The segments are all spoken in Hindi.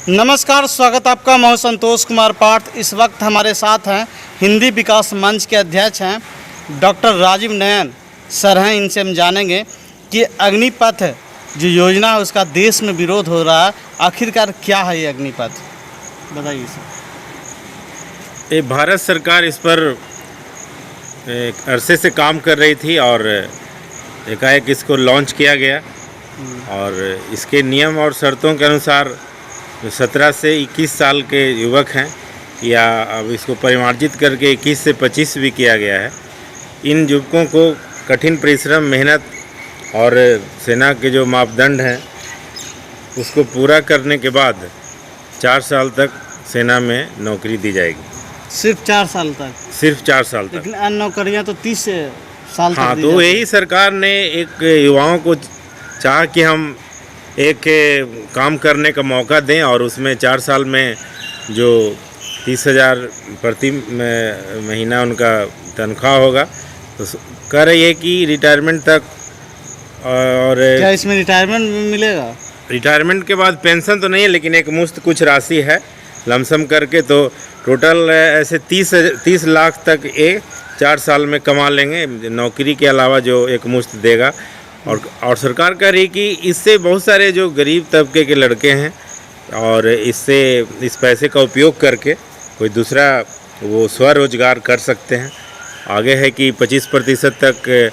नमस्कार, स्वागत आपका। मैं संतोष कुमार पाठ। इस वक्त हमारे साथ हैं हिंदी विकास मंच के अध्यक्ष हैं डॉक्टर राजीव नयन सर हैं। इनसे हम जानेंगे कि अग्निपथ जो योजना है उसका देश में विरोध हो रहा है, आखिरकार क्या है ये अग्निपथ, बताइए सर। ये भारत सरकार इस पर एक अरसे से काम कर रही थी और एकाएक इसको लॉन्च किया गया और इसके नियम और शर्तों के अनुसार जो 17 से 21 साल के युवक हैं या अब इसको परिमार्जित करके 21 से 25 भी किया गया है, इन युवकों को कठिन परिश्रम, मेहनत और सेना के जो मापदंड हैं उसको पूरा करने के बाद 4 साल तक सेना में नौकरी दी जाएगी। सिर्फ 4 साल तक? सिर्फ 4 साल तक। लेकिन अन्य नौकरियाँ तो 30 साल तक। हाँ, तो यही सरकार ने एक युवाओं को चाह कि हम एक काम करने का मौका दें और उसमें 4 साल में जो 30,000 प्रति महीना उनका तनख्वाह होगा, तो कह रही है कि रिटायरमेंट तक। और क्या इसमें रिटायरमेंट भी मिलेगा? रिटायरमेंट के बाद पेंशन तो नहीं है, लेकिन एक मुश्त कुछ राशि है लमसम करके, तो टोटल ऐसे 30 लाख तक 4 साल में कमा लेंगे, नौकरी के अलावा जो एक मुश्त देगा। और सरकार कह रही कि इससे बहुत सारे जो गरीब तबके के लड़के हैं और इससे इस पैसे का उपयोग करके कोई दूसरा वो स्वरोजगार कर सकते हैं। आगे है कि 25% तक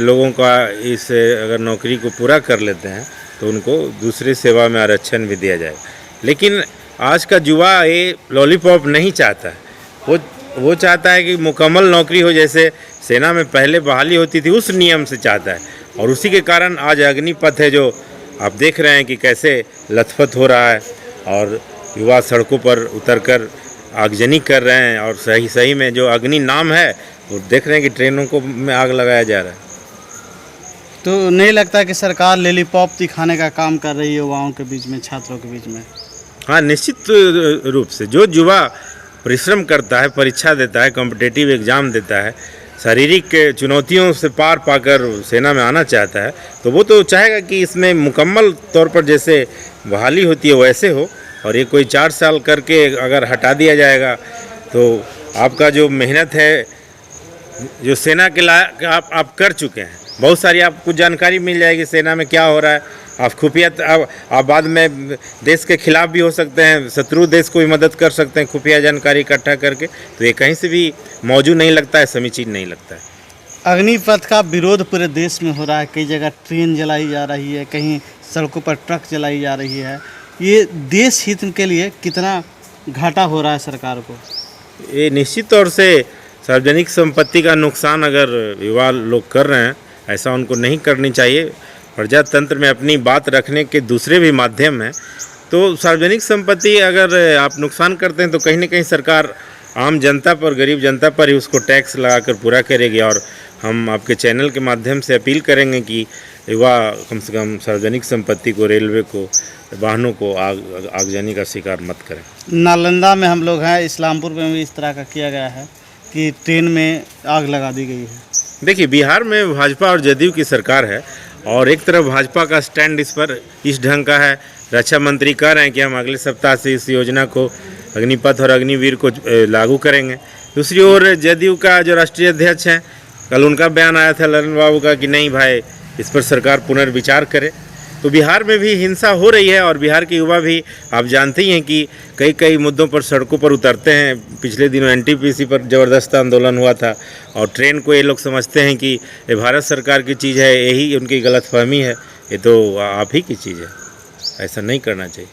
लोगों का इस अगर नौकरी को पूरा कर लेते हैं तो उनको दूसरी सेवा में आरक्षण भी दिया जाएगा। लेकिन आज का युवा ये लॉलीपॉप नहीं चाहता है, वो चाहता है कि मुकम्मल नौकरी हो, जैसे सेना में पहले बहाली होती थी उस नियम से चाहता है। और उसी के कारण आज अग्निपथ है जो आप देख रहे हैं कि कैसे लथपथ हो रहा है और युवा सड़कों पर उतरकर आगजनी कर रहे हैं। और सही में जो अग्नि नाम है वो देख रहे हैं कि ट्रेनों को में आग लगाया जा रहा है। तो नहीं लगता कि सरकार लॉलीपॉप दिखाने का काम कर रही है युवाओं के बीच में, छात्रों के बीच में? हाँ, निश्चित रूप से जो युवा परिश्रम करता है, परीक्षा देता है, कॉम्पिटिटिव एग्ज़ाम देता है, शारीरिक चुनौतियों से पार पाकर सेना में आना चाहता है, तो वो तो चाहेगा कि इसमें मुकम्मल तौर पर जैसे बहाली होती है वैसे हो। और ये कोई 4 साल करके अगर हटा दिया जाएगा तो आपका जो मेहनत है, जो सेना के लायक आप कर चुके हैं, बहुत सारी आपको जानकारी मिल जाएगी सेना में क्या हो रहा है। आप खुफिया आप बाद में देश के खिलाफ भी हो सकते हैं, शत्रु देश को भी मदद कर सकते हैं खुफिया जानकारी इकट्ठा करके। तो ये कहीं से भी मौजूद नहीं लगता है, समीचीन नहीं लगता है। अग्निपथ का विरोध पूरे देश में हो रहा है। कई जगह ट्रेन जलाई जा रही है, कहीं सड़कों पर ट्रक जलाई जा रही है। ये देश हित के लिए कितना घाटा हो रहा है सरकार को? ये निश्चित तौर से सार्वजनिक संपत्ति का नुकसान अगर युवा लोग कर रहे हैं, ऐसा उनको नहीं करनी चाहिए। प्रजातंत्र में अपनी बात रखने के दूसरे भी माध्यम हैं। तो सार्वजनिक संपत्ति अगर आप नुकसान करते हैं तो कहीं ना कहीं सरकार आम जनता पर, गरीब जनता पर ही उसको टैक्स लगाकर पूरा करेगी। और हम आपके चैनल के माध्यम से अपील करेंगे कि युवा कम से कम सार्वजनिक संपत्ति को, रेलवे को, वाहनों को आगजनी का शिकार मत करें। नालंदा में हम लोग हैं, इस्लामपुर में भी इस तरह का किया गया है कि ट्रेन में आग लगा दी गई है। देखिए, बिहार में भाजपा और जदयू की सरकार है और एक तरफ भाजपा का स्टैंड इस ढंग का है। रक्षा मंत्री कह रहे हैं कि हम अगले सप्ताह से इस योजना को, अग्निपथ और अग्निवीर को लागू करेंगे। दूसरी ओर जदयू का जो राष्ट्रीय अध्यक्ष हैं, कल उनका बयान आया था ललन बाबू का कि नहीं भाई, इस पर सरकार पुनर्विचार करे। तो बिहार में भी हिंसा हो रही है और बिहार के युवा भी आप जानते ही हैं कि कई मुद्दों पर सड़कों पर उतरते हैं। पिछले दिनों एनटीपीसी पर ज़बरदस्त आंदोलन हुआ था और ट्रेन को ये लोग समझते हैं कि ये भारत सरकार की चीज़ है, यही उनकी गलतफहमी है। ये तो आप ही की चीज़ है, ऐसा नहीं करना चाहिए।